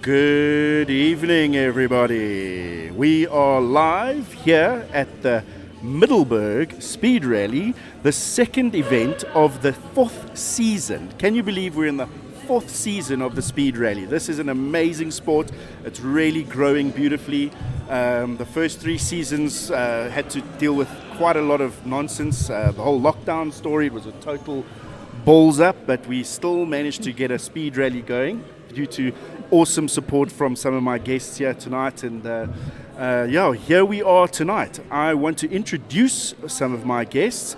Good evening, everybody. We are live here at the Middelburg Speed Rally, the second event of the fourth season. Can you believe we're in the fourth season of the Speed Rally? This is an amazing sport. It's really growing beautifully. The first three seasons had to deal with quite a lot of nonsense. The whole lockdown story, it was a total balls up, but we still managed to get a speed rally going due to awesome support from some of my guests here tonight. And here we are tonight. I want to introduce some of my guests.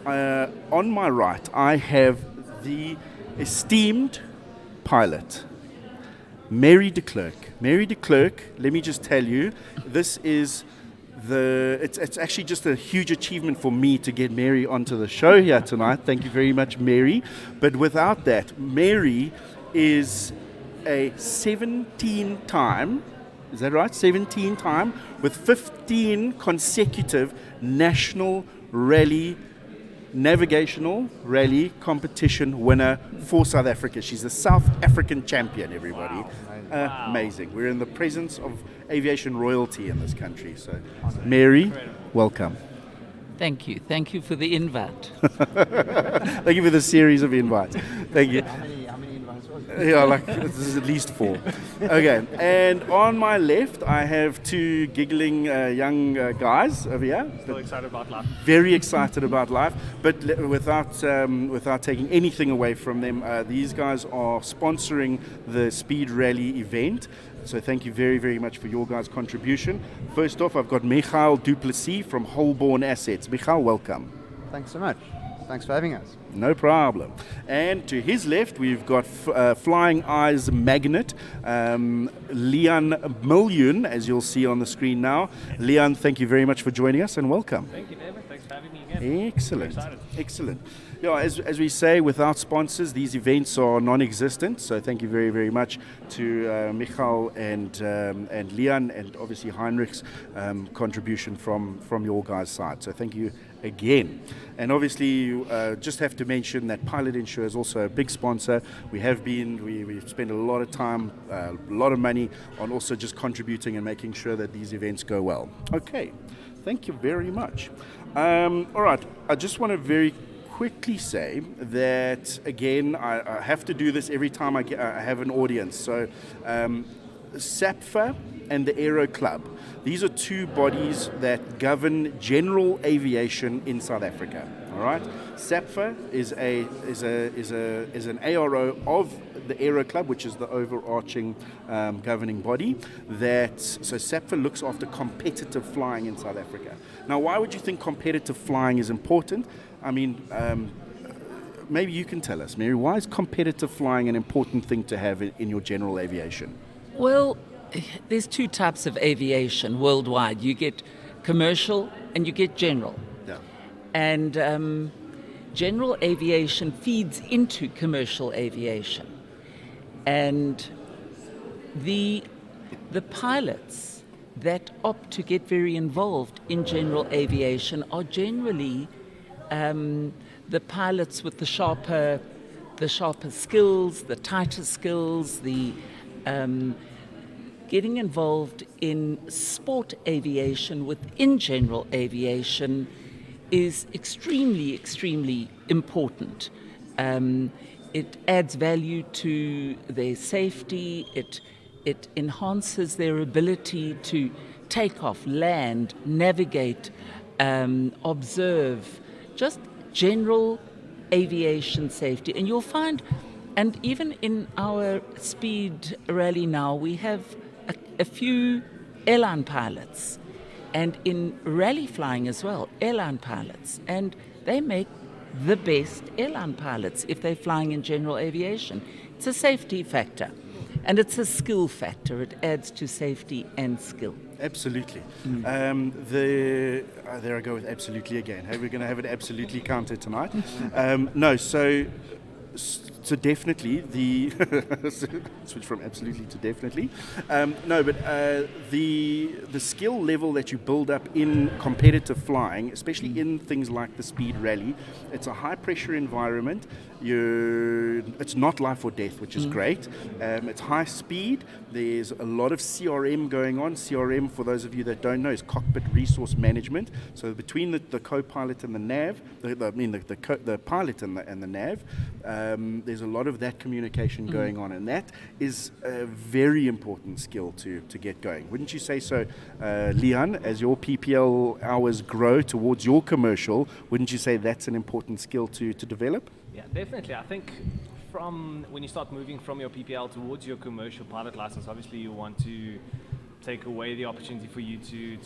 On my right, I have the esteemed pilot, Mary de Klerk. Mary de Klerk, let me just tell you, this is it's actually just a huge achievement for me to get Mary onto the show here tonight. Thank you very much, Mary. But without that, Mary is a 17-time, is that right? 17-time with 15 consecutive national rally, navigational rally competition winner for South Africa. She's the South African champion, everybody. Wow. Amazing. We're in the presence of aviation royalty in this country. So, Mary, welcome. Thank you. Thank you for the invite. Thank you for the series of invites. Thank you. How many invites was it? Yeah, this is at least 4. Okay, and on my left, I have two giggling young guys over here. Still excited about life. Very excited about life, but without taking anything away from them, these guys are sponsoring the Speed Rally event. So thank you very, very much for your guys' contribution. First off, I've got Michael Duplessis from Holborn Assets. Michael, welcome. Thanks so much. Thanks for having us. No problem. And to his left, we've got Flying Eyes Magnet, Leon Miljoen, as you'll see on the screen now. Leon, thank you very much for joining us and welcome. Thank you, David. Thanks for having me again. Excellent. Excellent. Yeah, as we say, without sponsors, these events are non-existent. So thank you very, very much to Michael and Leon, and obviously Heinrich's contribution from your guys' side. So thank you again. And obviously, you just have to mention that Pilot Insure is also a big sponsor. We've spent a lot of time, a lot of money on also just contributing and making sure that these events go well. Okay, thank you very much. All right, I just want to very quickly say that, again, I have to do this every time I have an audience. So SAPFA and the Aero Club, these are two bodies that govern general aviation in South Africa. All right, SAPFA is an ARO of the Aero Club, which is the overarching governing body. So SAPFA looks after competitive flying in South Africa. Now, why would you think competitive flying is important? I mean, maybe you can tell us, Mary, why is competitive flying an important thing to have in your general aviation? Well, there's two types of aviation worldwide. You get commercial and you get general. Yeah. And general aviation feeds into commercial aviation. And the pilots that opt to get very involved in general aviation are generally the pilots with the sharper skills, the tighter skills, the getting involved in sport aviation within general aviation is extremely, extremely important. It adds value to their safety. It enhances their ability to take off, land, navigate, observe, just general aviation safety. And you'll find, and even in our speed rally now, we have a few airline pilots, and in rally flying as well, airline pilots, and they make the best airline pilots if they're flying in general aviation. It's a safety factor, and it's a skill factor. It adds to safety and skill. Absolutely. There I go with absolutely again. Hey, we're going to have it absolutely counted tonight. No, so so definitely the switch from absolutely to definitely. No, but the skill level that you build up in competitive flying, especially in things like the speed rally, it's a high pressure environment. It's not life or death, which is great. It's high speed. There's a lot of CRM going on. CRM, for those of you that don't know, is cockpit resource management. So between the co-pilot and the nav, the pilot and the nav, there's a lot of that communication going on, and that is a very important skill to get going. Wouldn't you say so, Leon? As your PPL hours grow towards your commercial, wouldn't you say that's an important skill to develop? Yeah, definitely. I think from when you start moving from your PPL towards your commercial pilot license, obviously you want to take away the opportunity for you to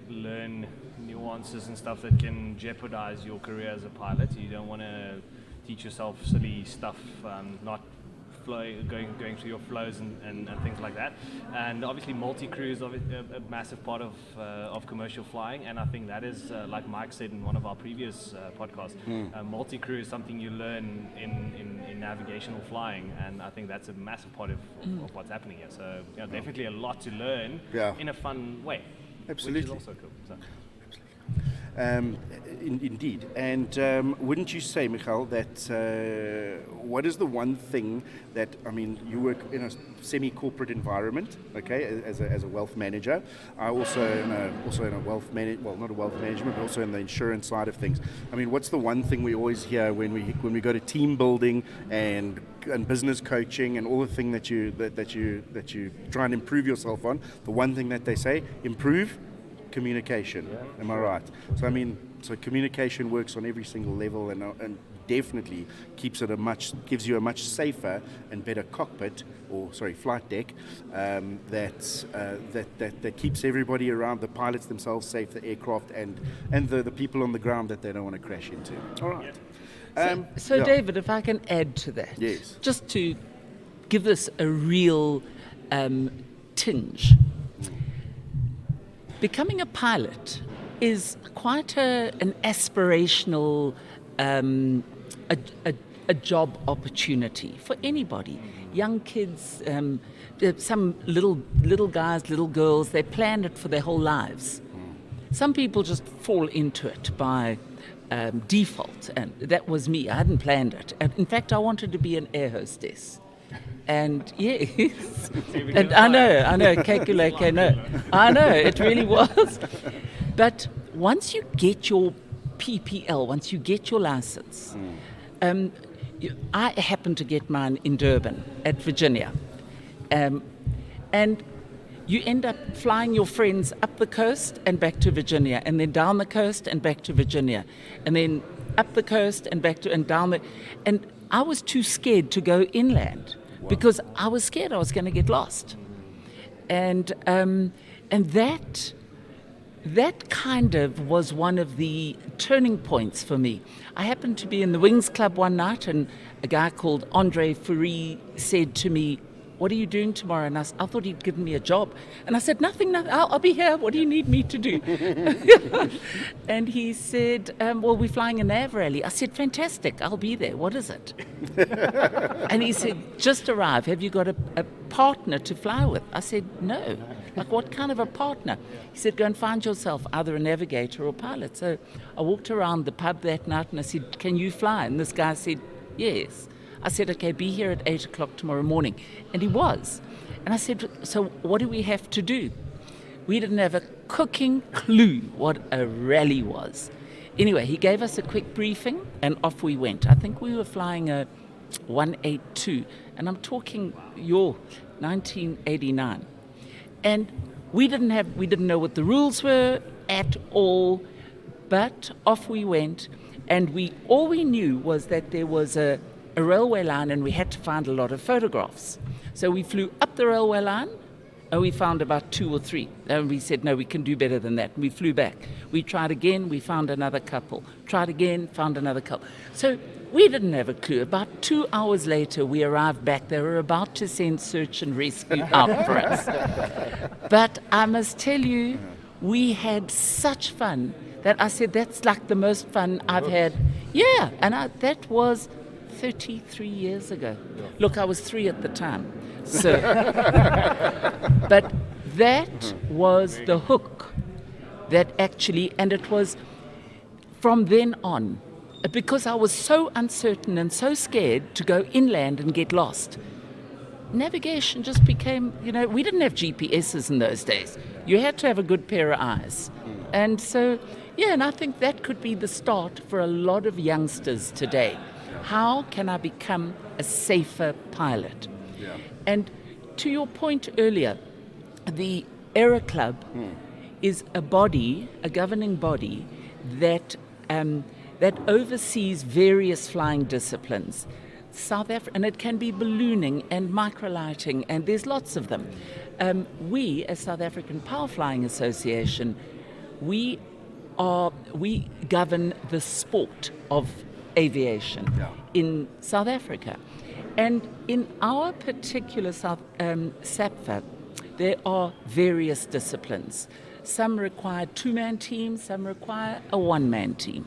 learn nuances and stuff that can jeopardize your career as a pilot. You don't want to teach yourself silly stuff, not going through your flows and things like that. And obviously multi-crew is a massive part of commercial flying, and I think that is, like Mike said in one of our previous podcasts, multi-crew is something you learn in navigational flying, and I think that's a massive part of what's happening here. So definitely a lot to learn in a fun way. Absolutely. Which is also cool. So. Indeed. And wouldn't you say, Michael, that what is the one thing that, I mean, you work in a semi-corporate environment, okay, as a wealth manager. I also in a wealth not a wealth management, but also in the insurance side of things. I mean, what's the one thing we always hear when we go to team building and business coaching and all the thing that you try and improve yourself on? The one thing that they say, improve communication. Am I right? So I mean, communication works on every single level, and definitely gives you a much safer and better cockpit, flight deck, that keeps everybody around, the pilots themselves safe, the aircraft, and the people on the ground that they don't want to crash into. All right. So David, if I can add to that, yes, just to give this a real tinge. Becoming a pilot is quite an aspirational a job opportunity for anybody. Young kids, some little guys, little girls, they plan it for their whole lives. Some people just fall into it by default, and that was me. I hadn't planned it. And in fact, I wanted to be an air hostess. And yes, and I know, Kekuleke, no. I know, it really was. But once you get your PPL, once you get your license, I happened to get mine in Durban at Virginia. And you end up flying your friends up the coast and back to Virginia, and then down the coast and back to Virginia, and then up the coast and back to, and down the, and I was too scared to go inland. Wow. Because I was scared I was going to get lost, and that kind of was one of the turning points for me. I happened to be in the Wings Club one night, and a guy called Andre Fourie said to me, "What are you doing tomorrow?" And I thought he'd given me a job. And I said, nothing, I'll be here. What do you need me to do? And he said, well, we're flying a nav rally. I said, fantastic, I'll be there. What is it? And he said, just arrived. Have you got a partner to fly with? I said, no. Like, what kind of a partner? He said, go and find yourself either a navigator or pilot. So I walked around the pub that night and I said, can you fly? And this guy said, yes. I said, okay, be here at 8 o'clock tomorrow morning. And he was. And I said, so what do we have to do? We didn't have a cooking clue what a rally was. Anyway, he gave us a quick briefing and off we went. I think we were flying a 182, and I'm talking your 1989. And we didn't know what the rules were at all, but off we went. And all we knew was that there was a railway line, and we had to find a lot of photographs. So we flew up the railway line, and we found about 2 or 3. And we said, no, we can do better than that. And we flew back. We tried again, we found another couple. Tried again, found another couple. So we didn't have a clue. About 2 hours later, we arrived back. They were about to send search and rescue out for us. But I must tell you, we had such fun that I said, that's like the most fun I've had. Yeah, and that was 33 years ago. Look, I was 3 at the time. So, but that was the hook that actually, and it was from then on, because I was so uncertain and so scared to go inland and get lost. Navigation just became, we didn't have GPSs in those days. You had to have a good pair of eyes. And so, and I think that could be the start for a lot of youngsters today. How can I become a safer pilot? Yeah. And to your point earlier, the Aero Club is a body, a governing body, that oversees various flying disciplines. South Africa, and it can be ballooning and microlighting, and there's lots of them. We, as South African Power Flying Association, we govern the sport of aviation in South Africa. And in our particular SAPFA, there are various disciplines. Some require 2-man teams, some require a 1-man team.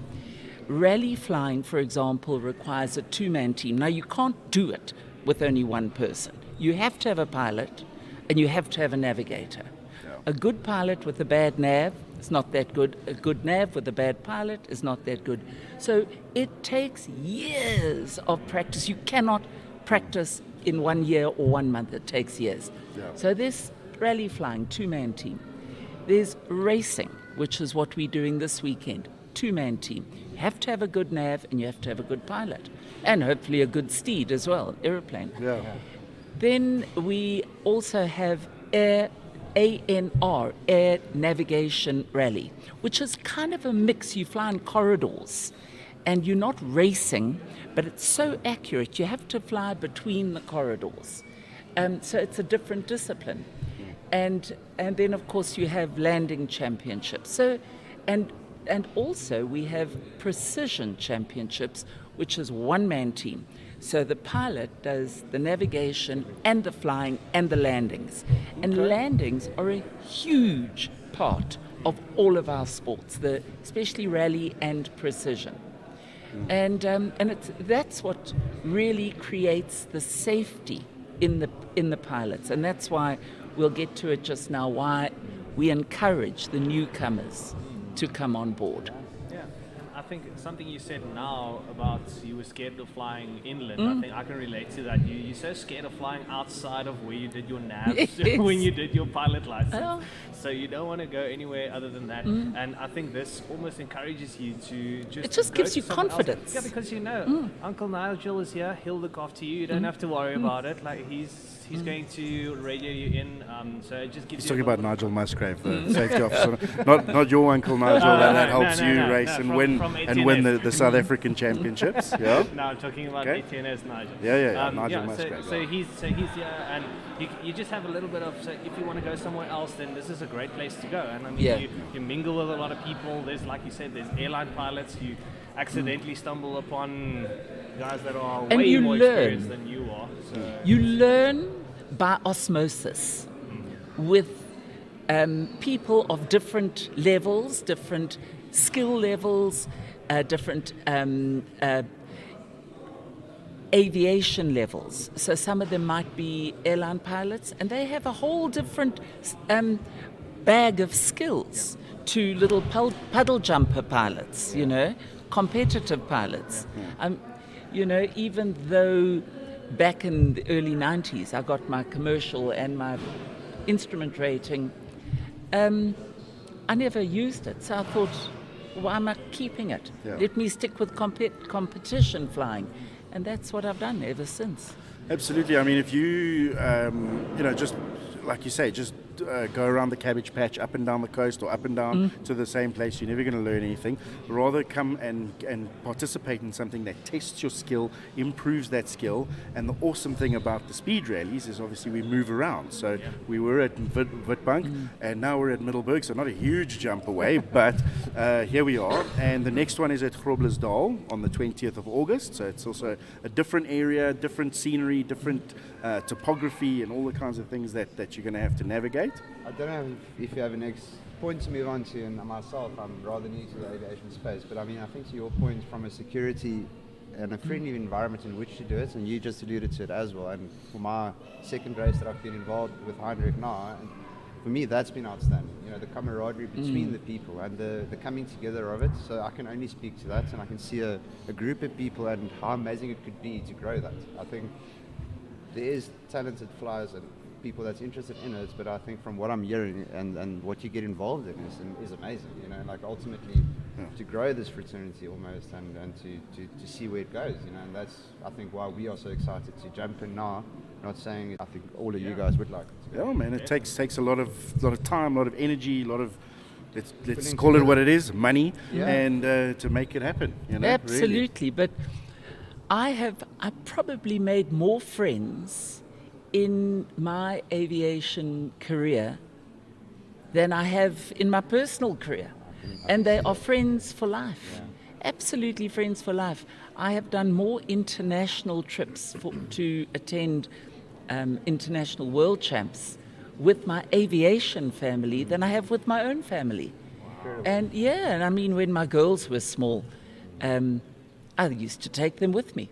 Rally flying, for example, requires a 2-man team. Now, you can't do it with only one person. You have to have a pilot and you have to have a navigator. Yeah. A good pilot with a bad nav is not that good. A good nav with a bad pilot is not that good. So it takes years of practice. You cannot practice in 1 year or 1 month. It takes years. Yeah. So there's rally flying, 2-man team. There's racing, which is what we're doing this weekend, 2-man team. You have to have a good nav and you have to have a good pilot. And hopefully a good steed as well, aeroplane. Yeah. Then we also have ANR, Air Navigation Rally, which is kind of a mix. You fly in corridors and you're not racing, but it's so accurate. You have to fly between the corridors. So it's a different discipline. And then, of course, you have landing championships. So, and also we have precision championships, which is 1-man team. So the pilot does the navigation and the flying and the landings. And landings are a huge part of all of our sports, especially rally and precision. And that's what really creates the safety in the pilots. And that's why we'll get to it just now, why we encourage the newcomers to come on board. Yeah, I think something you said now about you were scared of flying inland, I think I can relate to that. You're so scared of flying outside of where you did your navs when you did your pilot license. So you don't want to go anywhere other than that. And I think this almost encourages you to just... It just gives you confidence. Yeah, because Uncle Nigel is here, he'll look after you. You don't have to worry about it. Like he's going to radio you in, so it just gives He's you... talking about Nigel Musgrave, the safety officer. Not your Uncle Nigel, that helps you race and win the South African championships. Yeah. No, I'm talking about ATNS Nigel. Yeah, Nigel Musgrave. So he's here, and you just have a little bit of... So if you want to go somewhere else, then this is a great place to go. And I mean, you mingle with a lot of people. There's, like you said, there's airline pilots. You accidentally stumble upon guys that are way more experienced than you are. So. You learn by osmosis with people of different levels, different skill levels, different aviation levels. So some of them might be airline pilots, and they have a whole different bag of skills to little puddle jumper pilots, competitive pilots. Even though back in the early 90s I got my commercial and my instrument rating, I never used it. So I thought, why am I keeping it? Yeah. Let me stick with competition flying. And that's what I've done ever since. Absolutely. I mean, if you, just like you say, just go around the cabbage patch, up and down the coast or up and down to the same place, you're never going to learn anything. Rather come and participate in something that tests your skill, improves that skill. And the awesome thing about the speed rallies is obviously we move around. So we were at Witbank and now we're at Middelburg, so not a huge jump away, but here we are. And the next one is at Groblersdal on the 20th of August. So it's also a different area, different scenery, different topography and all the kinds of things that you're going to have to navigate. I don't know if you have a next point to move on to, and myself, I'm rather new to the aviation space, but I mean, I think to your point, from a security and a friendly environment in which to do it, and you just alluded to it as well. And for my second race that I've been involved with Heinrich now, and for me that's been outstanding. You know, the camaraderie between the people and the coming together of it. So I can only speak to that, and I can see a group of people and how amazing it could be to grow that. I think there is talented flyers and people that's interested in it, but I think from what I'm hearing and what you get involved in is amazing. You know, like ultimately to grow this fraternity almost and to see where it goes. You know, and that's I think why we are so excited to jump in now. Not saying I think all of you guys would like it. Yeah, man, it takes a lot of time, a lot of energy, a lot of let's call it what it is, money, and to make it happen. You know, Absolutely, but I probably made more friends in my aviation career than I have in my personal career. And they are friends for life. Absolutely friends for life. I have done more international trips to attend international world champs with my aviation family than I have with my own family. And I mean, when my girls were small, I used to take them with me.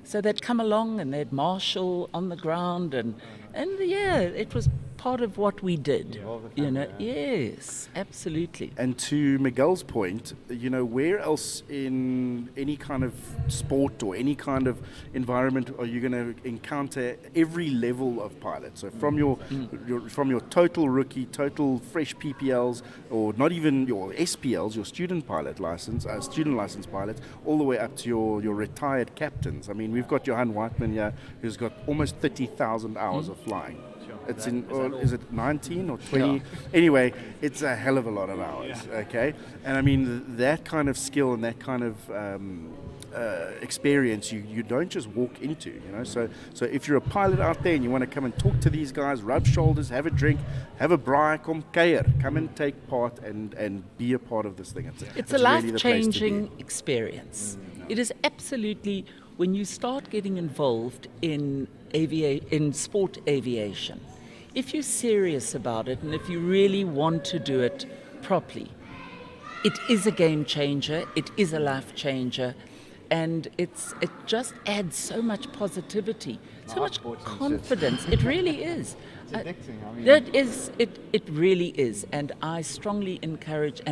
So they'd come along and they'd marshal on the ground and it was part of what we did. You know, yes, absolutely. And to Miguel's point, you know, where else in any kind of sport or any kind of environment are you going to encounter every level of pilot? So from your total rookie, total fresh PPLs, or not even your SPLs, your student license pilots, all the way up to your retired captains. I mean, we've got Johan Whiteman here, who's got almost 30,000 hours of flying. It's is it 19 or 20? Yeah. Anyway, it's a hell of a lot of hours, okay? And I mean, that kind of skill and that kind of experience you don't just walk into, you know? So if you're a pilot out there and you want to come and talk to these guys, rub shoulders, have a drink, have a braai, come and take part and be a part of this thing. It's a life-changing experience. It is absolutely, when you start getting involved in sport aviation, if you're serious about it and if you really want to do it properly, it is a game changer, it is a life changer, and it just adds so much positivity, so much confidence. It really is. It's addicting. I mean, it really is, and I strongly encourage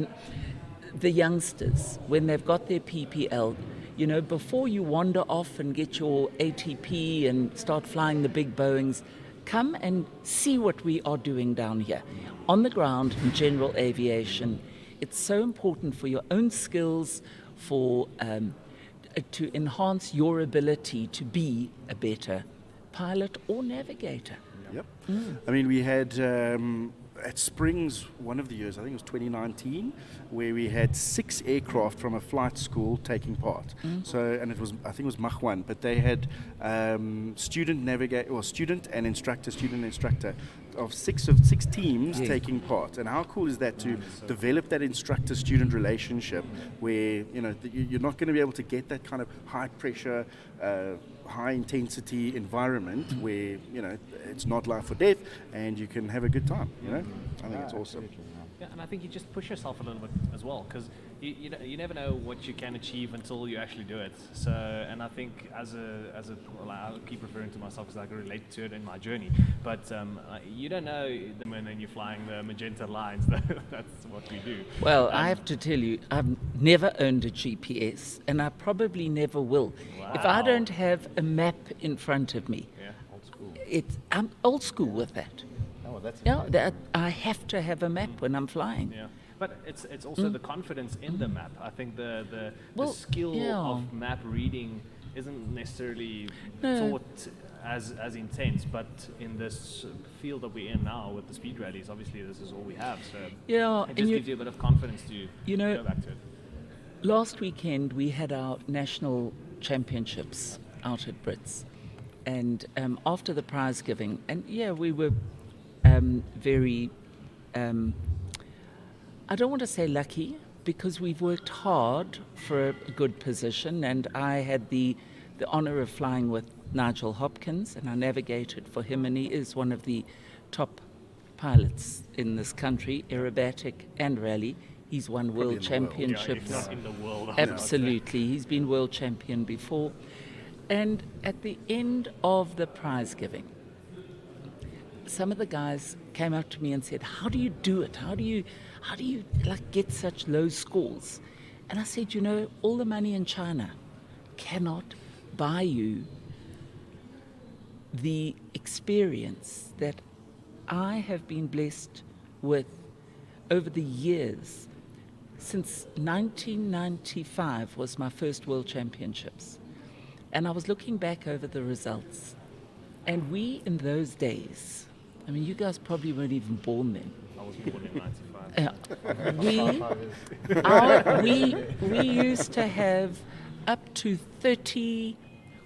the youngsters, when they've got their PPL, you know, before you wander off and get your ATP and start flying the big Boeings, come and see what we are doing down here on the ground in general aviation. It's so important for your own skills, for to enhance your ability to be a better pilot or navigator. Yep. I mean, we had at Springs one of the years, I think it was 2019, where we had 6 aircraft from a flight school taking part. So, and I think it was Mach 1, but they had student and instructor of six teams taking part. And how cool is that to develop that instructor-student relationship where, you know, you're not going to be able to get that kind of high pressure, high intensity environment where, you know, it's not life or death and you can have a good time, you know. I think it's awesome. Yeah, and I think you just push yourself a little bit as well, because you never know what you can achieve until you actually do it. So, and I think well, I'll keep referring to myself because I can relate to it in my journey. But you don't know when you're flying the magenta lines. That's what we do. Well, I have to tell you, I've never owned a GPS, and I probably never will. Wow. If I don't have a map in front of me, old school. I'm old school with that. Oh, that's I have to have a map when I'm flying. Yeah. But it's also the confidence in the map. I think the skill of map reading isn't necessarily taught as intense, but in this field that we're in now with the speed rallies, obviously this is all we have. So it just gives you a bit of confidence to go back to it. Last weekend we had our national championships out at Brits, and after the prize giving, and we were very. I don't want to say lucky, because we've worked hard for a good position, and I had the honour of flying with Nigel Hopkins, and I navigated for him, and he is one of the top pilots in this country, aerobatic and rally. He's won in world the world. championships. Yeah, if not in the world. Absolutely. He's been world champion before. And at the end of the prize giving, some of the guys came up to me and said, "How do you do it? How do you like get such low scores?" And I said, all the money in China cannot buy you the experience that I have been blessed with over the years. Since 1995 was my first World Championships. And I was looking back over the results. And we, in those days, I mean, you guys probably weren't even born then. I was born in 95. We used to have up to 30,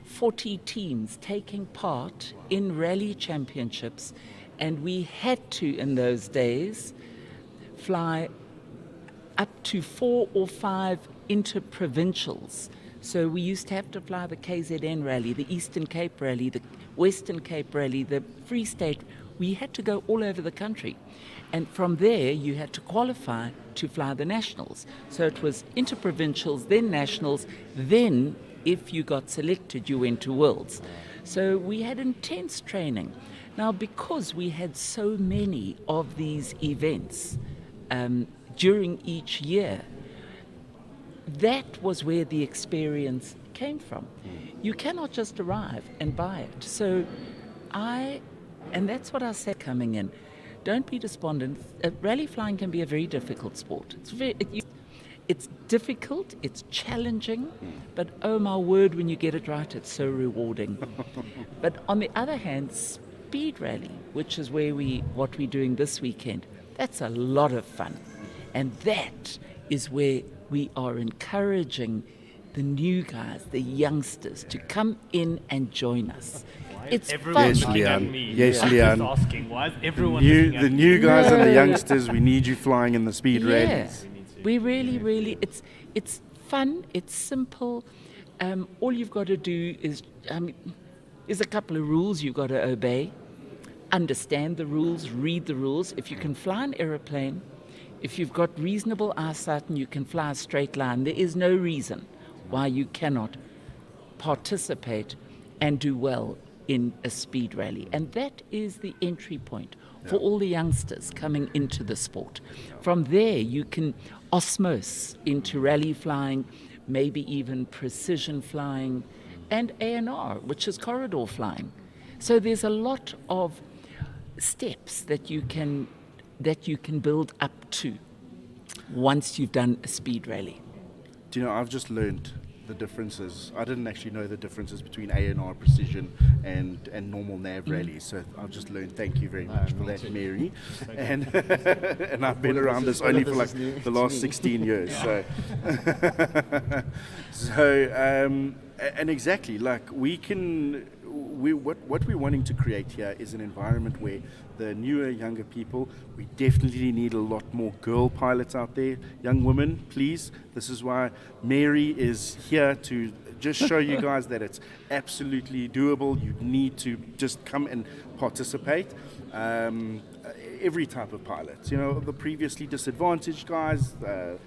40 teams taking part in rally championships. And we had to, in those days, fly up to 4 or 5 interprovincials. So we used to have to fly the KZN rally, the Eastern Cape rally, the Western Cape rally, the Free State. We had to go all over the country. And from there, you had to qualify to fly the nationals. So it was interprovincials, then nationals, then if you got selected, you went to worlds. So we had intense training. Now, because we had so many of these events during each year, that was where the experience came from. You cannot just arrive and buy it. So and that's what I said coming in. Don't be despondent. Rally flying can be a very difficult sport. It's difficult, it's challenging, but oh my word, when you get it right, it's so rewarding. But on the other hand, speed rally, which is what we're doing this weekend, that's a lot of fun. And that is where we are encouraging the new guys, the youngsters, to come in and join us. It's Everyone fun. looking at Leanne. me. Yes, I'm Leanne. just asking, why is everyone looking at The me? new guys and the No. youngsters, we need you flying in the speed Yeah, rallies. we really, it's fun, it's simple. All you've got to do is a couple of rules you've got to obey. Understand the rules, read the rules. If you can fly an aeroplane, if you've got reasonable eyesight and you can fly a straight line, there is no reason why you cannot participate and do well in a speed rally. And that is the entry point for all the youngsters coming into the sport. From there, you can osmose into rally flying, maybe even precision flying, and ANR, which is corridor flying. So there's a lot of steps that you can build up to once you've done a speed rally. Do you know, I've just learned the differences. I didn't actually know the differences between A&R precision and normal nav rallies. So I've just learned. Thank you very much for me that, too. Mary. And I've been around this only for like the last 16 years. So, and exactly, like what we're wanting to create here is an environment where the newer, younger people, we definitely need a lot more girl pilots out there. Young women, please. This is why Mary is here to just show you guys that it's absolutely doable. You need to just come and participate. Every type of pilot, the previously disadvantaged guys, the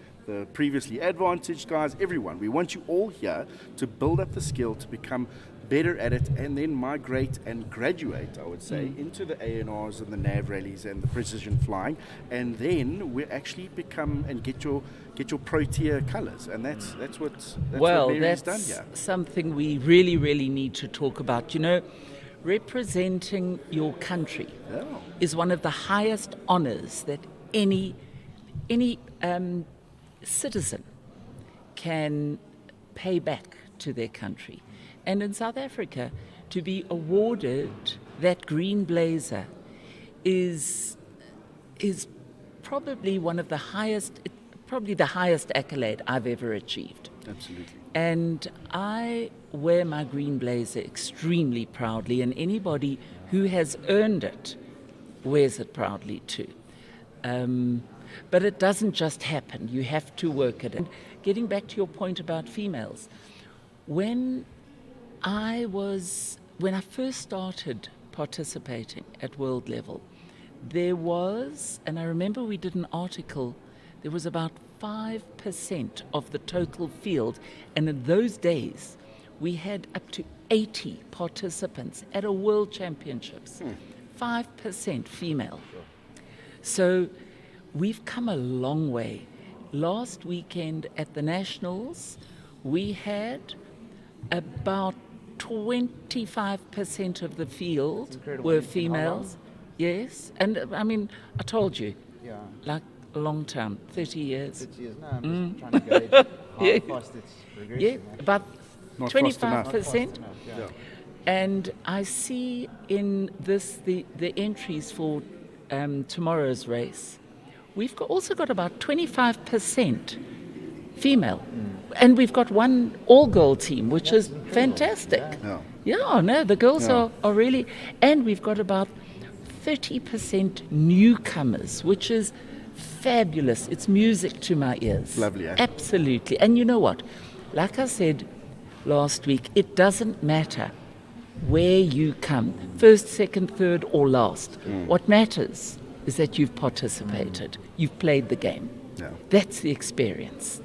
previously advantaged guys, everyone. We want you all here to build up the skill to become better at it and then migrate and graduate, I would say, into the ANRs and the nav rallies and the precision flying, and then we actually become and get your pro tier colours, and that's what Mary's done here. Something we really need to talk about. Representing your country is one of the highest honours that any citizen can pay back to their country. And in South Africa, to be awarded that green blazer is probably the highest accolade I've ever achieved. Absolutely. And I wear my green blazer extremely proudly, and anybody who has earned it wears it proudly too. But it doesn't just happen. You have to work at it. And getting back to your point about females, when I first started participating at world level, there was, and I remember we did an article, there was about 5% of the total field. And in those days, we had up to 80 participants at a World Championships. 5% female. So we've come a long way. Last weekend at the Nationals, we had about 25% of the field were females. Yes, and I mean, I told you, Yeah. like a long time, 30 years. 30 years. No, I'm just trying to gauge how Yeah. fast it's progressing. Yeah, about Not fast enough. 25%. Yeah. And I see in this the entries for tomorrow's race, we've also got about 25% female. And we've got one all-girl team, which is fantastic. Yeah. Yeah, no, the girls Yeah. are really... And we've got about 30% newcomers, which is fabulous. It's music to my ears. Lovely, eh? Absolutely. And you know what? Like I said last week, it doesn't matter where you come, first, second, third, or last. What matters is that you've participated. You've played the game. Yeah. That's the experience.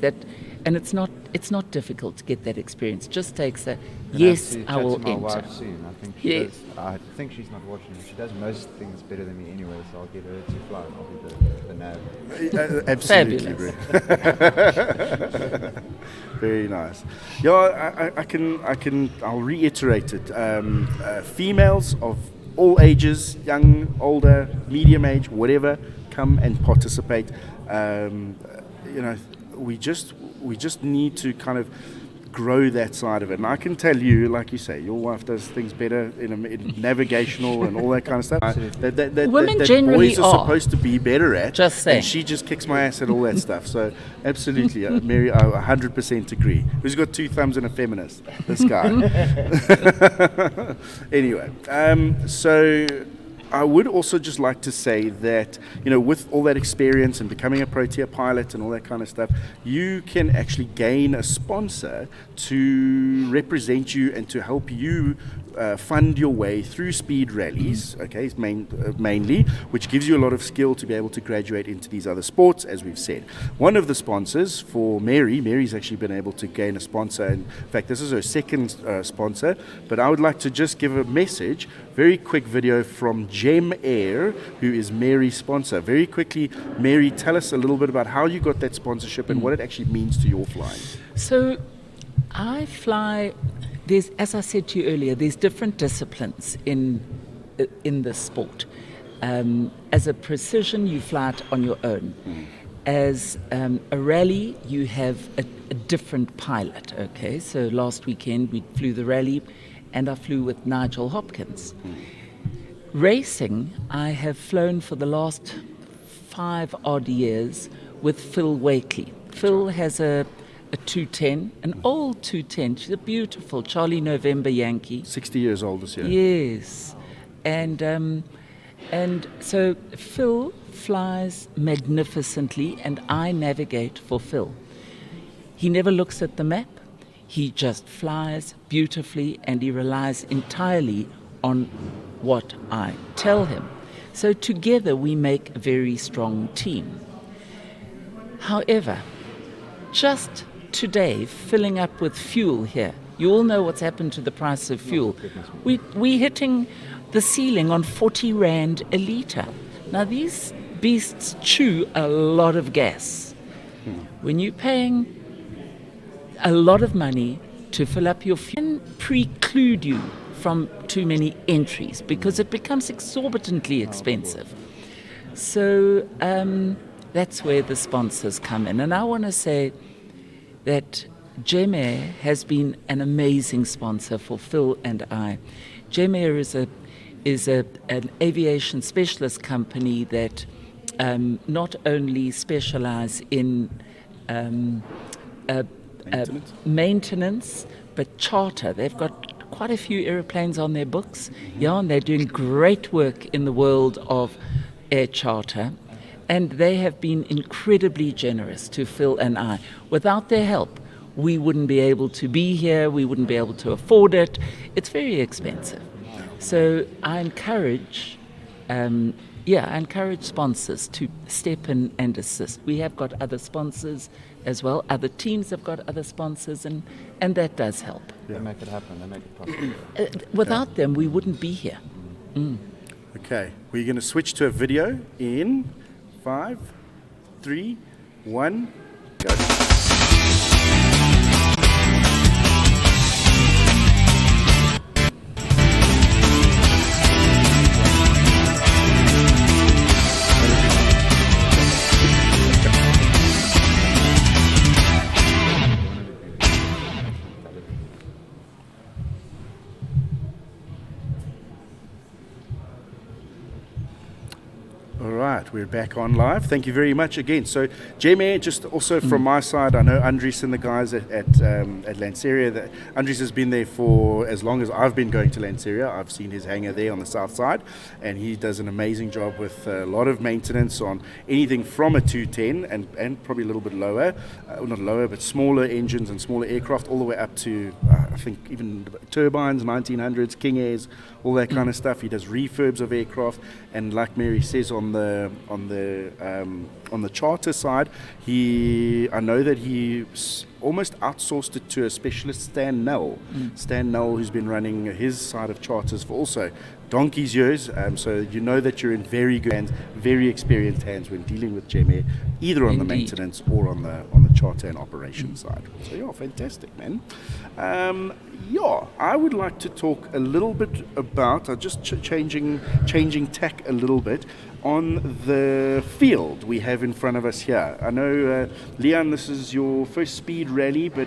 And it's not difficult to get that experience. It just takes a yes, I will to my enter. wife soon. I think Yes. I think she's not watching. She does most things better than me anyway, so I'll get her to fly. And I'll be the nav. Absolutely, Fabulous. bro. Very nice. Yeah, I'll reiterate it. Females of all ages, young, older, medium age, whatever, come and participate. We just need to kind of grow that side of it. And I can tell you, like you say, your wife does things better in navigational and all that kind of stuff. That Women that generally boys are are. supposed to be better at. Just saying. And she just kicks my ass at all that stuff. So absolutely, Mary, I 100% agree. Who's got two thumbs and a feminist? This guy. Anyway, so I would also just like to say that, with all that experience and becoming a Protea pilot and all that kind of stuff, you can actually gain a sponsor to represent you and to help you fund your way through speed rallies, okay, mainly, which gives you a lot of skill to be able to graduate into these other sports, as we've said. One of the sponsors for Mary's actually been able to gain a sponsor. In fact, this is her second sponsor, but I would like to just give a message, very quick video from Gem Air, who is Mary's sponsor. Very quickly, Mary, tell us a little bit about how you got that sponsorship and what it actually means to your flying. So I fly, as I said to you earlier, there's different disciplines in this sport. As a precision, you fly it on your own. As a rally, you have a different pilot, okay? So last weekend we flew the rally and I flew with Nigel Hopkins. Racing, I have flown for the last 5 odd years with Phil Wakely. Phil has a 210, an old 210. She's a beautiful Charlie November Yankee. 60 years old this year. Yes. And so Phil flies magnificently and I navigate for Phil. He never looks at the map. He just flies beautifully and he relies entirely on what I tell him. So together we make a very strong team. However, just today, filling up with fuel here, you all know what's happened to the price of fuel. We're hitting the ceiling on 40 Rand a litre. Now these beasts chew a lot of gas. When you're paying a lot of money to fill up your fuel, preclude you from too many entries because it becomes exorbitantly expensive. So that's where the sponsors come in. And I want to say that Gem Air has been an amazing sponsor for Phil and I. Gem Air is an aviation specialist company that not only specialize in maintenance, but charter. They've got quite a few airplanes on their books, and they're doing great work in the world of air charter. And they have been incredibly generous to Phil and I. Without their help, we wouldn't be able to be here, we wouldn't be able to afford it. It's very expensive. So I encourage I encourage sponsors to step in and assist. We have got other sponsors as well. Other teams have got other sponsors, and that does help. They make it happen. They make it possible. Without them, we wouldn't be here. Okay, we're going to switch to a video in 5, 3, 1, go. All right, we're back on live. Thank you very much again. So, Jeme, just also from my side, I know Andries and the guys at Lanseria. Andries has been there for as long as I've been going to Lanseria. I've seen his hangar there on the south side, and he does an amazing job with a lot of maintenance on anything from a 210 and probably a little bit lower, not lower, but smaller engines and smaller aircraft, all the way up to, I think, even turbines, 1900s, King Airs, all that kind of stuff. He does refurbs of aircraft, and like Mary says, on the charter side, I know that he almost outsourced it to a specialist, Stan Null. Stan Null, who's been running his side of charters for also donkey's years. So you know that you're in very good hands, very experienced hands when dealing with Jeme, either on the maintenance or on the charter and operation side. So yeah, fantastic, man. I would like to talk a little bit about just changing tack a little bit on the field we have in front of us here. I know, Leon, this is your first speed rally, but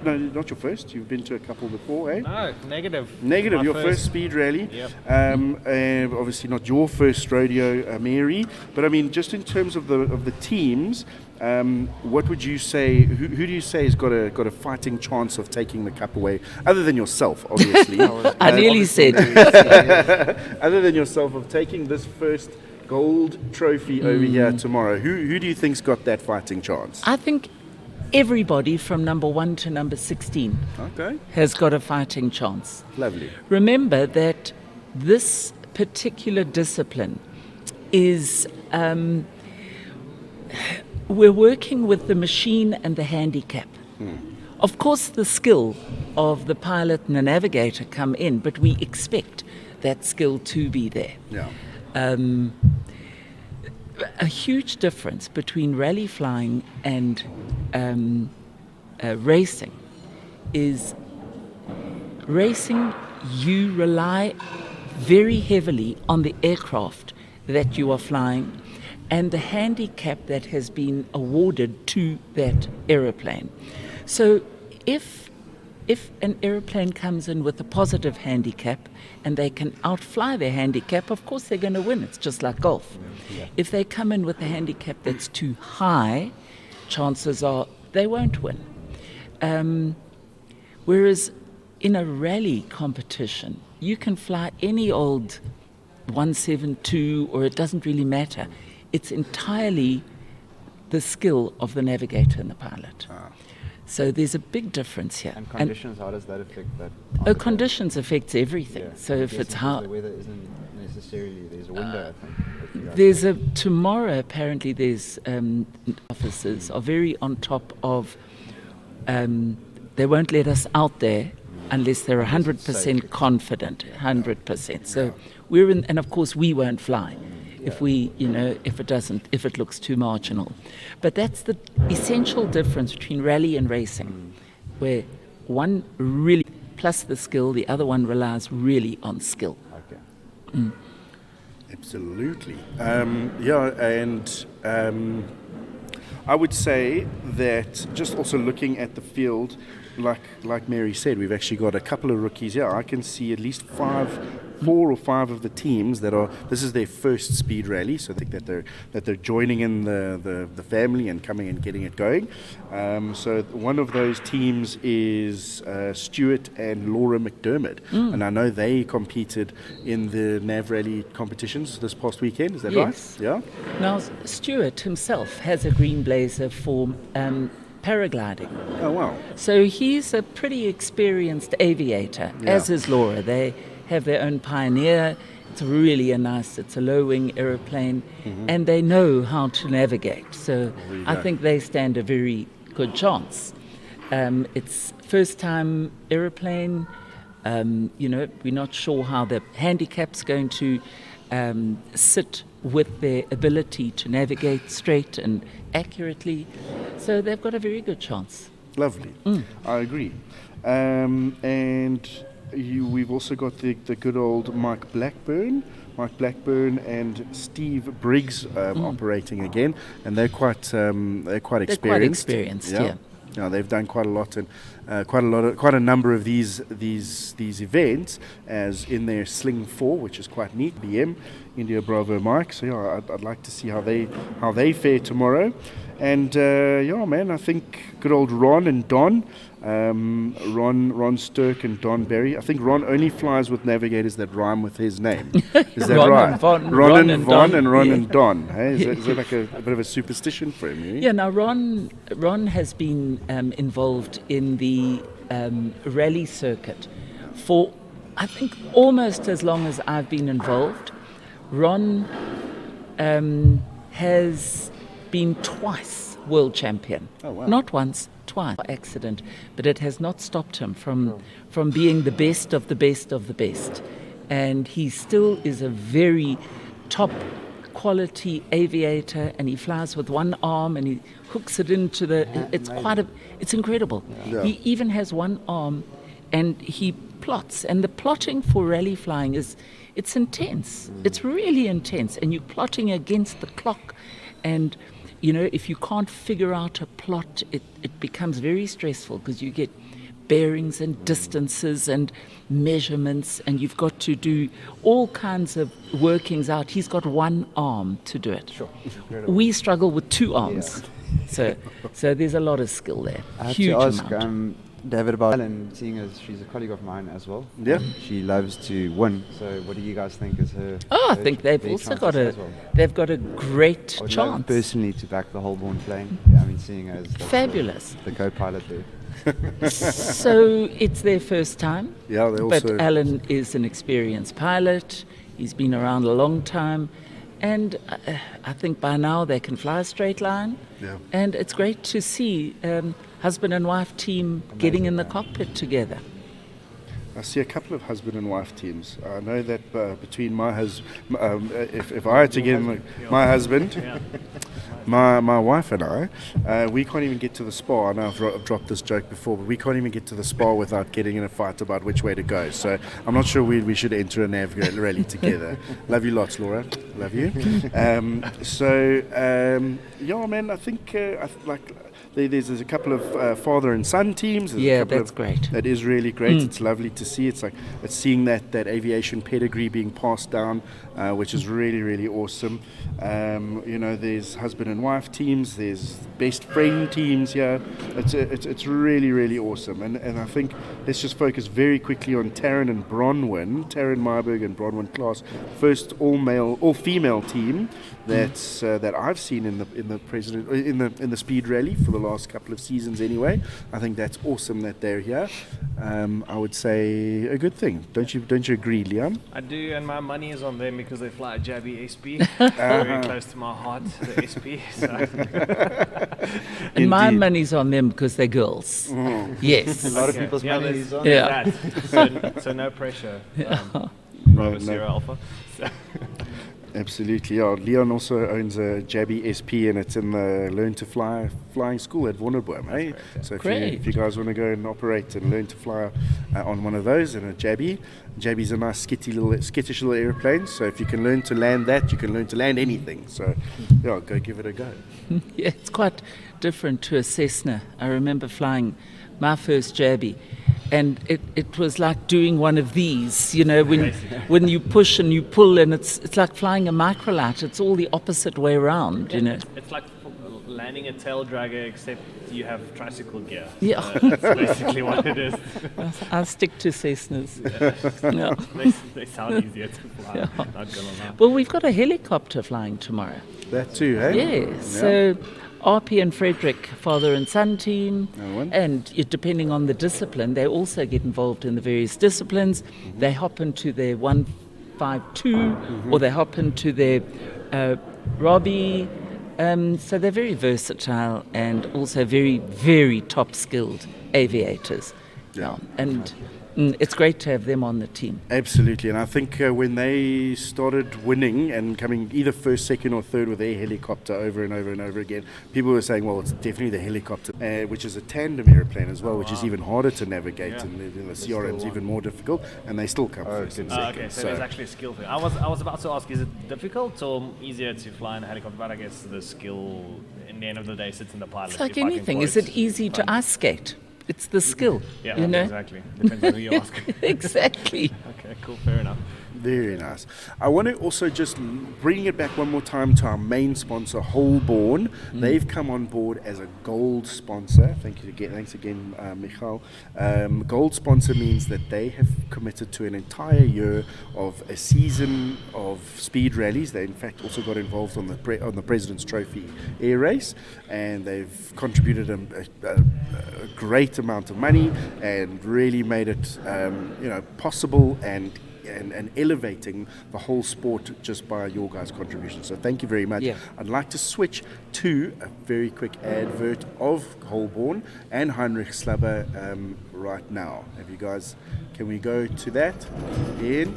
no, not your first. You've been to a couple before, eh? No, negative. Negative, your first speed rally. Yep. Obviously not your first rodeo, Mary. But I mean, just in terms of the teams, what would you say? Who do you say has got a fighting chance of taking the cup away, other than yourself, obviously? I nearly said. Other than yourself, of taking this first gold trophy over here tomorrow, who do you think's got that fighting chance? I think everybody from number 1 to number 16 has got a fighting chance. Lovely. Remember that this particular discipline is we're working with the machine and the handicap. Of course, the skill of the pilot and the navigator come in, but we expect that skill to be there. Yeah. A huge difference between rally flying and racing is racing, you rely very heavily on the aircraft that you are flying and the handicap that has been awarded to that aeroplane. So if an aeroplane comes in with a positive handicap and they can outfly their handicap, of course they're going to win. It's just like golf. Yeah. If they come in with a handicap that's too high, chances are they won't win. Whereas in a rally competition, you can fly any old 172, or it doesn't really matter. It's entirely the skill of the navigator and the pilot. So there's a big difference here. And conditions, how does that affect that? Conditions affects everything. Yeah. So if it's hard, the weather isn't necessarily, there's a window, I think. Tomorrow apparently there's officers are very on top of, they won't let us out there unless they're 100% confident, 100%. So we're in, and of course we won't fly if if it looks too marginal. But that's the essential difference between rally and racing, where one really, plus the skill, the other one relies really on skill. Okay. Absolutely. I would say that just also looking at the field, like Mary said, we've actually got a couple of rookies here. I can see at least 4 or 5 of the teams this is their first speed rally, so I think that they're joining in the family and coming and getting it going. So one of those teams is Stuart and Laura McDermott, and I know they competed in the Nav Rally competitions this past weekend. Is that Yes. right? Yeah. Now Stuart himself has a green blazer for paragliding. Oh wow. So he's a pretty experienced aviator, as is Laura. They have their own Pioneer It's really it's a low-wing aeroplane, and they know how to navigate. So I think they stand a very good chance. It's first-time aeroplane. We're not sure how the handicap's going to sit with their ability to navigate straight and accurately. So they've got a very good chance. Lovely. I agree. We've also got the good old Mike Blackburn and Steve Briggs operating again, and they're quite experienced. They're quite experienced, yeah. Yeah, they've done quite a number of these events, as in their Sling 4, which is quite neat. BM, India Bravo Mike. So yeah, I'd like to see how they fare tomorrow. And I think good old Ron and Don, Ron Sturck and Don Berry. I think Ron only flies with navigators that rhyme with his name. Is that Ron right? And Von, Ron and Von and Ron yeah. and Don. Hey? Is that like a bit of a superstition for him? Eh? Yeah, now Ron has been involved in the rally circuit for, I think, almost as long as I've been involved. Ron has been twice world champion. Oh, wow. Not once, twice by accident, but it has not stopped him from being the best of the best of the best. And he still is a very top quality aviator, and he flies with one arm and he hooks it into it's incredible. Yeah. He even has one arm and he plots, and the plotting for rally flying it's intense. It's really intense, and you're plotting against the clock, and if you can't figure out a plot, it becomes very stressful, because you get bearings and distances and measurements, and you've got to do all kinds of workings out. He's got one arm to do it. Sure. We struggle with two arms. So there's a lot of skill there. I have Huge to ask amount. David about Ellen, seeing as she's a colleague of mine as well. Yeah. She loves to win. So what do you guys think is her? I her think they've their also chances got as well? they've got a great I would love chance. personally to back the Holborn plane. Yeah, I mean, seeing as that's Fabulous. the co-pilot there. So it's their first time. Yeah, they also. But Alan is an experienced pilot. He's been around a long time. And I think by now they can fly a straight line. Yeah. And it's great to see husband and wife team getting in the cockpit together. I see a couple of husband and wife teams. I know that between my husband, if I had to get my husband, my wife and I, we can't even get to the spa. I know I've dropped this joke before, but we can't even get to the spa without getting in a fight about which way to go. So I'm not sure we should enter a nav rally together. Love you lots, Laura. Love you. Yeah, man, I think there's a couple of father and son teams. There's a couple that's great. That is really great. It's lovely to see. It's seeing that aviation pedigree being passed down, which is really, really awesome. There's husband and wife teams. There's best friend teams here. It's really, really awesome. And I think let's just focus very quickly on Taryn and Bronwyn, Taryn Myberg and Bronwyn Class, first all female team that I've seen in the speed rally for the last couple of seasons anyway. I think that's awesome that they're here. I would say a good thing. Don't you agree, Liam? I do, and my money is on them because they fly a Jabby SP. Very close to my heart, the SP. So. And my money's on them because they're girls. Yes. A lot of people's money is on that. So no pressure. Bravo Sierra Alpha. So. Absolutely, yeah. Leon also owns a Jabby SP, and it's in the Learn to Fly flying school at Wonderboom. Hey? Great, yeah. So Great. if you guys want to go and operate and learn to fly on one of those in a Jabby's a nice skittish little airplane. So if you can learn to land that, you can learn to land anything. So yeah, go give it a go. Yeah, it's quite different to a Cessna. I remember flying my first Jabby, and it was like doing one of these, when you push and you pull, and it's like flying a microlight. It's all the opposite way around, It's like landing a tail dragger, except you have tricycle gear. Yeah. That's basically what it is. I'll stick to Cessnas. Yeah. They sound easier to fly. Yeah. Not gonna lie. Well, we've got a helicopter flying tomorrow. That too, hey? Yes. So RP and Frederick, father and son team, and depending on the discipline, they also get involved in the various disciplines. They hop into their 5.2, or they hop into their Robbie. So they're very versatile and also very, very top-skilled aviators. Yeah. And it's great to have them on the team. Absolutely, and I think when they started winning and coming either first, second, or third with their helicopter over and over and over again, people were saying, well, it's definitely the helicopter, which is a tandem airplane as well, which is even harder to navigate, and the CRM's even more difficult, and they still come first and second. Okay, so there's actually a skill thing. I was about to ask, is it difficult or easier to fly in a helicopter? But I guess the skill, in the end of the day, sits in the pilot. It's like anything. Is it easy to ice skate? It's the skill. Yeah, you know? exactly. Depends on who you ask. Exactly. Okay, cool, fair enough. Very nice. I want to also just bring it back one more time to our main sponsor, Holborn. They've come on board as a gold sponsor. Thanks again, Michal. Gold sponsor means that they have committed to an entire year of a season of speed rallies. They in fact also got involved on the President's Trophy air race, and they've contributed a great amount of money and really made it possible and elevating the whole sport just by your guys' contribution. So thank you very much. Yeah. I'd like to switch to a very quick advert of Holborn and Heinrich Slabber right now. Can we go to that? In.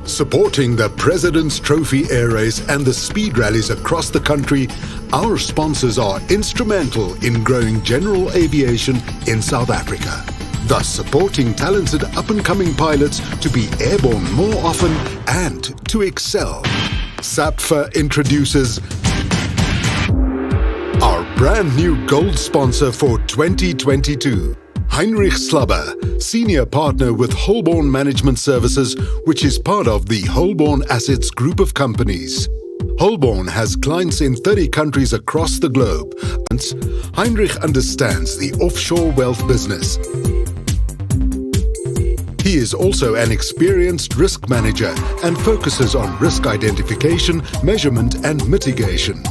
Supporting the President's Trophy Air Race and the speed rallies across the country, our sponsors are instrumental in growing general aviation in South Africa, thus supporting talented up-and-coming pilots to be airborne more often and to excel. SAPFA introduces our brand new gold sponsor for 2022. Heinrich Slabber, Senior Partner with Holborn Management Services, which is part of the Holborn Assets Group of Companies. Holborn has clients in 30 countries across the globe, and Heinrich understands the offshore wealth business. He is also an experienced risk manager and focuses on risk identification, measurement, and mitigation.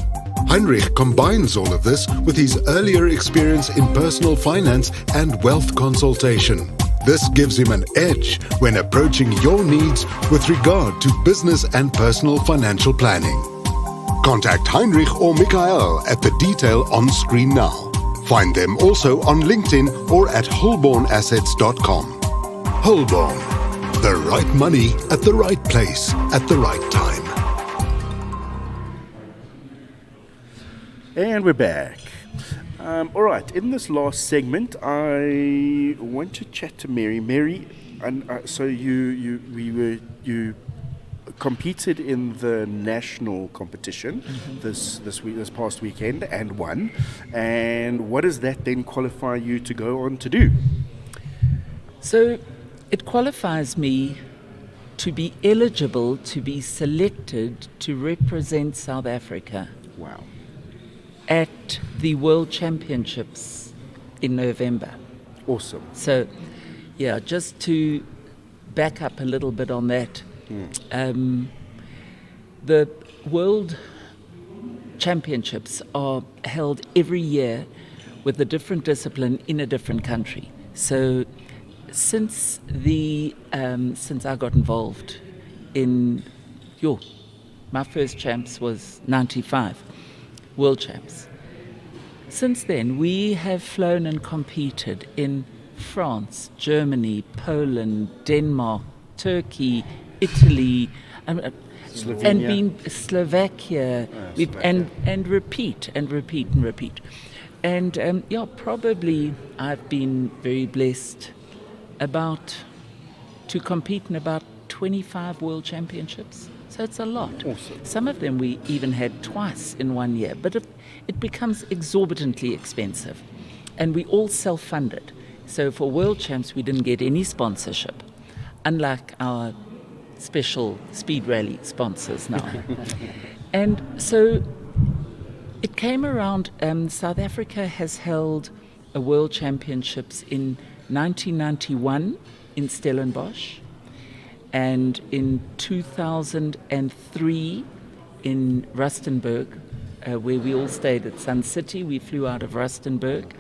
Heinrich combines all of this with his earlier experience in personal finance and wealth consultation. This gives him an edge when approaching your needs with regard to business and personal financial planning. Contact Heinrich or Michael at the detail on screen now. Find them also on LinkedIn or at holbornassets.com. Holborn, the right money at the right place at the right time. And we're back. All right, in this last segment, I want to chat to Mary. Mary, and so you competed in the national competition this past weekend and won. And what does that then qualify you to go on to do? So it qualifies me to be eligible to be selected to represent South Africa. Wow. At the World Championships in November. Awesome. So, yeah, just to back up a little bit on that, the World Championships are held every year with a different discipline in a different country. So, since I got involved in my first champs was 95. World champs. Since then, we have flown and competed in France, Germany, Poland, Denmark, Turkey, Italy, and been Slovakia, and repeat. And probably I've been very blessed to compete in about 25 World Championships. So it's a lot. Awesome. Some of them we even had twice in 1 year, but it becomes exorbitantly expensive. And we all self-funded. So for World Champs, we didn't get any sponsorship, unlike our special speed rally sponsors now. And so it came around, South Africa has held a World Championships in 1991 in Stellenbosch, and in 2003 in Rustenburg, where we all stayed at Sun City. We flew out of Rustenburg.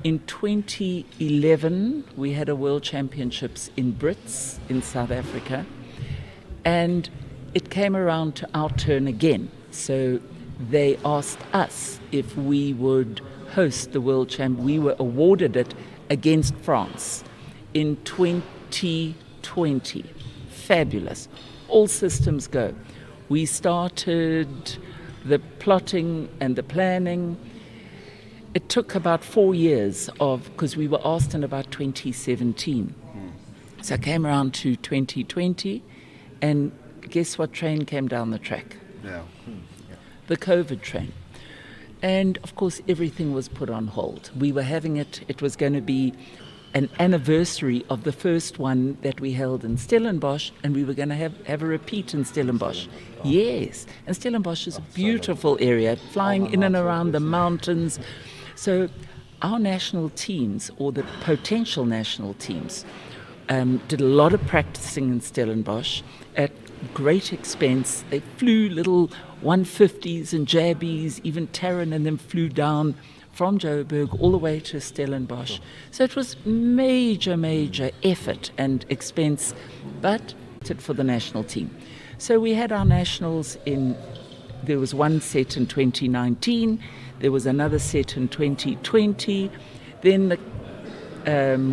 In 2011, we had a World Championships in Brits in South Africa, and it came around to our turn again. So they asked us if we would host the World Champ. We were awarded it against France in 2020. Fabulous. All systems go. We started the plotting and the planning. It took about 4 years because we were asked in about 2017. So I came around to 2020, and guess what train came down the track? Yeah. The COVID train. And of course, everything was put on hold. We were having it was going to be an anniversary of the first one that we held in Stellenbosch, and we were going to have a repeat in Stellenbosch. Yes, and Stellenbosch is a beautiful area, flying in and around the mountains. So our national teams, or the potential national teams, did a lot of practicing in Stellenbosch at great expense. They flew little 150s and Jabbies, even Taran and them flew down from Joburg all the way to Stellenbosch. So it was major effort and expense, but it for the national team. So we had our nationals there was one set in 2019, there was another set in 2020, then the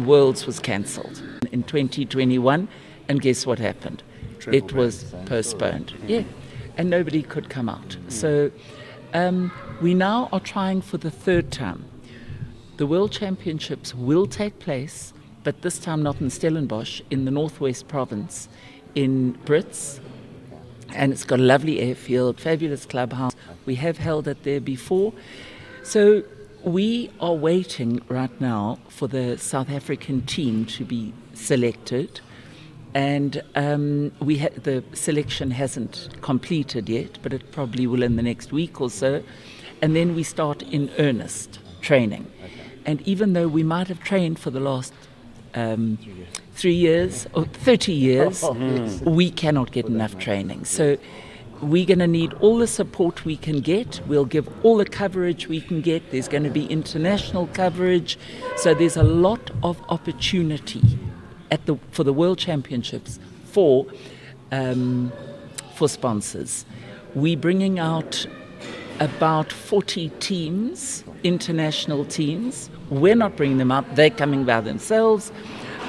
Worlds was cancelled in 2021, and guess what happened? It was postponed. Yeah, and nobody could come out. So we now are trying for the third time. The World Championships will take place, but this time not in Stellenbosch, in the Northwest Province, in Brits. And it's got a lovely airfield, fabulous clubhouse. We have held it there before. So we are waiting right now for the South African team to be selected. And the selection hasn't completed yet, but it probably will in the next week or so. And then we start in earnest training. And even though we might have trained for the last 3 years or 30 years, we cannot get enough training. So we're going to need all the support we can get. We'll give all the coverage we can get. There's going to be international coverage. So there's a lot of opportunity for the World Championships for sponsors. We're bringing out about 40 teams, international teams. We're not bringing them up, they're coming by themselves,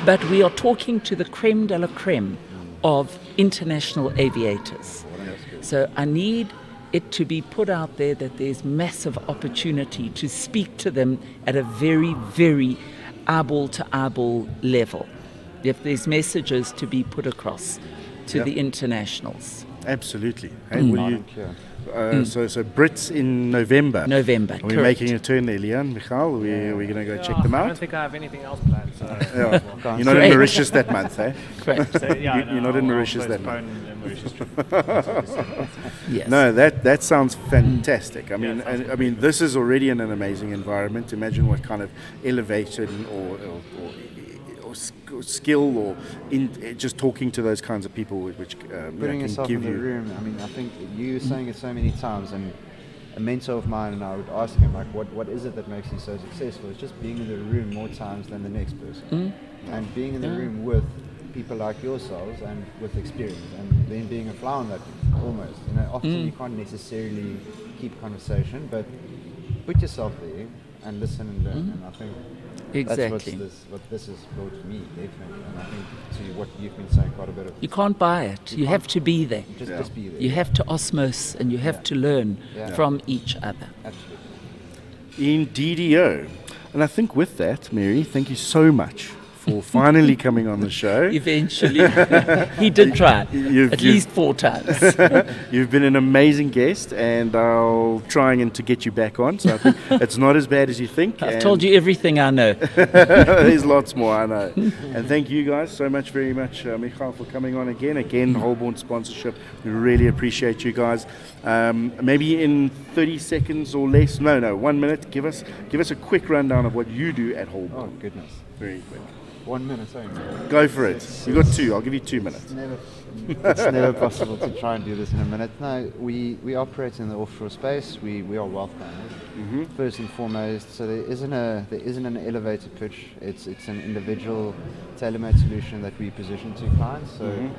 but we are talking to the creme de la creme of international aviators. So I need it to be put out there that there's massive opportunity to speak to them at a very, very eyeball to eyeball level. If there's messages to be put across to the internationals. Absolutely. Hey, So Brits in November. November, Are we correct. making a turn there, Leon, Michal? We're going to go check them I out? don't think I have anything else planned. So Yeah. You're not Great. in Mauritius that month, eh? Correct. So, yeah, You're not in Mauritius that month. postpone the Mauritius trip. Yes. No, that sounds fantastic. I mean, it sounds I mean, this is already in an amazing environment. Imagine what kind of elevation or skill or just talking to those kinds of people, which Putting can yourself give in the you. room. I mean, I think you were saying it so many times, and a mentor of mine and I would ask him, like, what is it that makes you so successful? It's just being in the room more times than the next person, and being in the room with people like yourselves and with experience, and then being a fly on that almost. You know, often you can't necessarily keep conversation, but put yourself there and listen and learn. And I think Exactly. that's what this has brought to me, definitely. And I think to what you've been saying quite a bit of. You can't buy it. You have to be there. Just be there. You have to osmose and you have to learn from each other. Absolutely. Indeedio. And I think with that, Mary, thank you so much for finally coming on the show. Eventually. He did try at least 4 times. You've been an amazing guest, and I'll try and to get you back on. So I think it's not as bad as you think. I've told you everything I know. There's lots more, I know. And thank you guys so much, very much, Michal, for coming on again. Again, Holborn sponsorship. We really appreciate you guys. Maybe in 30 seconds or less, no, 1 minute, give us a quick rundown of what you do at Holborn. Oh, goodness. Very quick. 1 minute, sorry. Go for it. You've got 2. I'll give you 2 minutes. It's never possible to try and do this in a minute. No, we operate in the offshore space. We are wealth planners, first and foremost. So there isn't an elevator pitch. It's an individual, tailor-made solution that we position to clients. So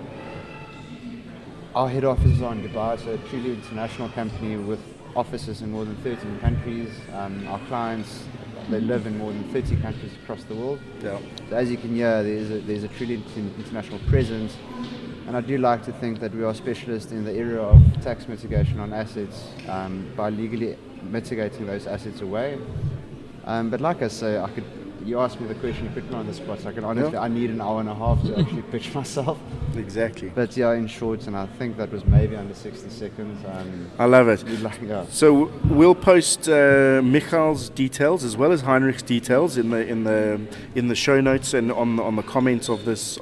our head office is on Dubai, so a truly international company with offices in more than 13 countries. Our clients, they live in more than 30 countries across the world. Yeah. So as you can hear, there's a truly international presence. And I do like to think that we are specialists in the area of tax mitigation on assets by legally mitigating those assets away. But like I say, you asked me the question, you put me on the spot. So I can honestly, I need an hour and a half to actually pitch myself. Exactly. But yeah, in short, and I think that was maybe under 60 seconds. I love it. Yeah. So we'll post Michal's details as well as Heinrich's details in the show notes and on the comments of this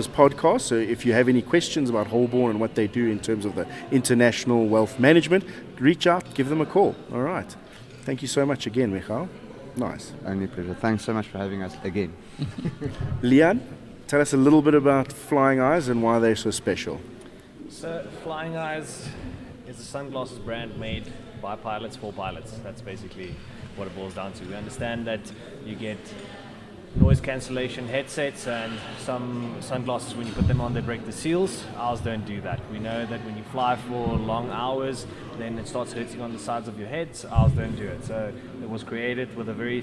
podcast. So if you have any questions about Holborn and what they do in terms of the international wealth management, reach out, give them a call. All right. Thank you so much again, Michal. Nice. Only pleasure. Thanks so much for having us again. Leon, tell us a little bit about Flying Eyes and why they're so special. So Flying Eyes is a sunglasses brand made by pilots for pilots. That's basically what it boils down to. We understand that you get noise cancellation headsets and some sunglasses, when you put them on, they break the seals. Ours don't do that. We know that when you fly for long hours, then it starts hurting on the sides of your heads. Ours don't do it. So it was created with a very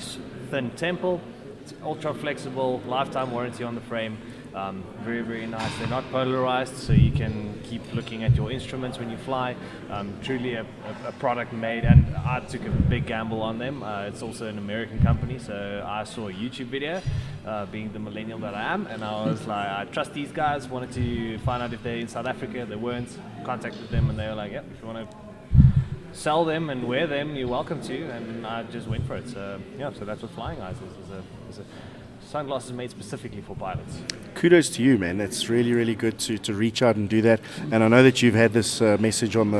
thin temple. It's ultra flexible, lifetime warranty on the frame. Very, very nice. They're not polarized, so you can keep looking at your instruments when you fly. Truly a product made, and I took a big gamble on them. It's also an American company, so I saw a YouTube video, being the millennial that I am, and I was like, I trust these guys, wanted to find out if they're in South Africa. They weren't. Contacted them, and they were like, yep, if you want to sell them and wear them, you're welcome to, and I just went for it. So yeah, so that's what Flying Eyes is a sunglasses made specifically for pilots. Kudos to you, man. It's really, really good to reach out and do that. And I know that you've had this message on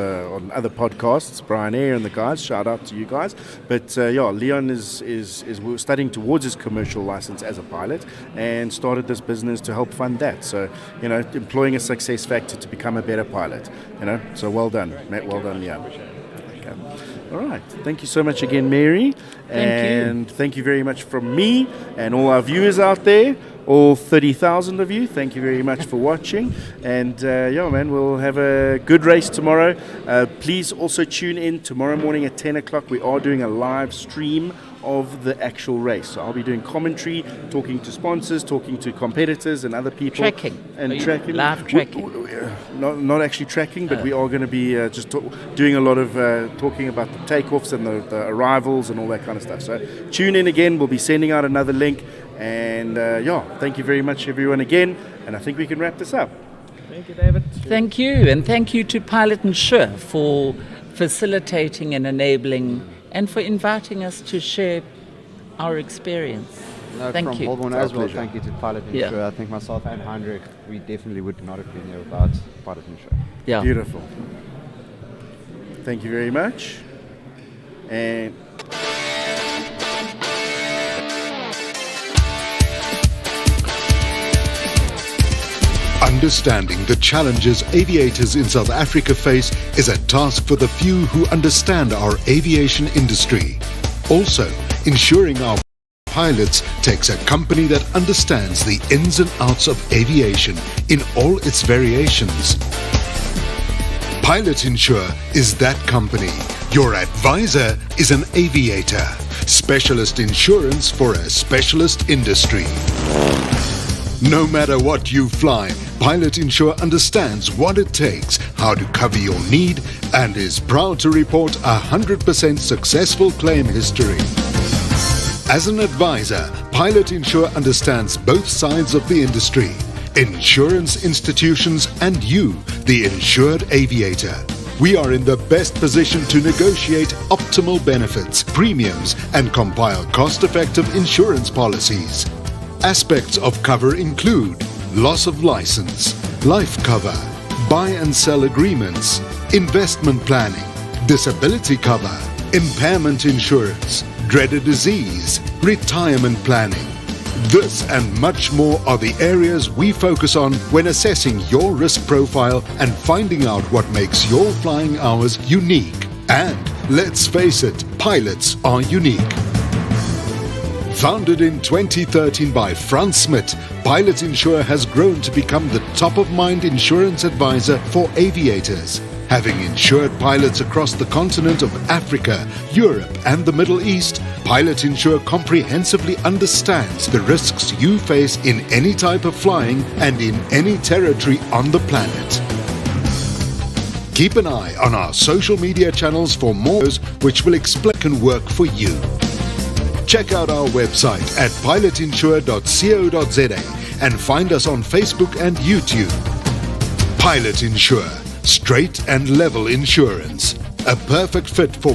other podcasts, Brian Eyre and the guys. Shout out to you guys. But yeah, Leon is studying towards his commercial license as a pilot and started this business to help fund that. So, employing a success factor to become a better pilot. So well done, Matt. Well done, Leon. Okay. All right. Thank you so much again, Mary. And thank you very much from me and all our viewers out there, all 30,000 of you. Thank you very much for watching. And yeah, man, we'll have a good race tomorrow. Please also tune in tomorrow morning at 10 o'clock. We are doing a live stream of the actual race. So I'll be doing commentary, talking to sponsors, talking to competitors and other people. Tracking. Live tracking. Not actually tracking, but we are going to be just doing a lot of talking about the takeoffs and the arrivals and all that kind of stuff. So tune in again. We'll be sending out another link. And yeah, thank you very much, everyone, again. And I think we can wrap this up. Thank you, David. Thank you. And thank you to Pilot Insure for facilitating and enabling and for inviting us to share our experience. Thank you. From Holborn as well, thank you to Pilot Insure. Yeah. I think myself and Heinrich, we definitely would not have been here without Pilot Insure. Yeah. Beautiful. Thank you very much. And Understanding the challenges aviators in South Africa face is a task for the few who understand our aviation industry. Also, ensuring our pilots takes a company that understands the ins and outs of aviation in all its variations. Pilot Insure is that company. Your advisor is an aviator. Specialist insurance for a specialist industry. No matter what you fly, Pilot Insure understands what it takes, how to cover your need, and is proud to report 100% successful claim history. As an advisor, Pilot Insure understands both sides of the industry, insurance institutions and you, the insured aviator. We are in the best position to negotiate optimal benefits, premiums, and compile cost-effective insurance policies. Aspects of cover include loss of license, life cover, buy and sell agreements, investment planning, disability cover, impairment insurance, dreaded disease, retirement planning. This and much more are the areas we focus on when assessing your risk profile and finding out what makes your flying hours unique. And let's face it, pilots are unique. Founded in 2013 by Frans Smit, Pilot Insure has grown to become the top-of-mind insurance advisor for aviators. Having insured pilots across the continent of Africa, Europe and the Middle East, Pilot Insure comprehensively understands the risks you face in any type of flying and in any territory on the planet. Keep an eye on our social media channels for more which will explain and work for you. Check out our website at pilotinsure.co.za and find us on Facebook and YouTube. Pilot Insure, straight and level insurance. A perfect fit for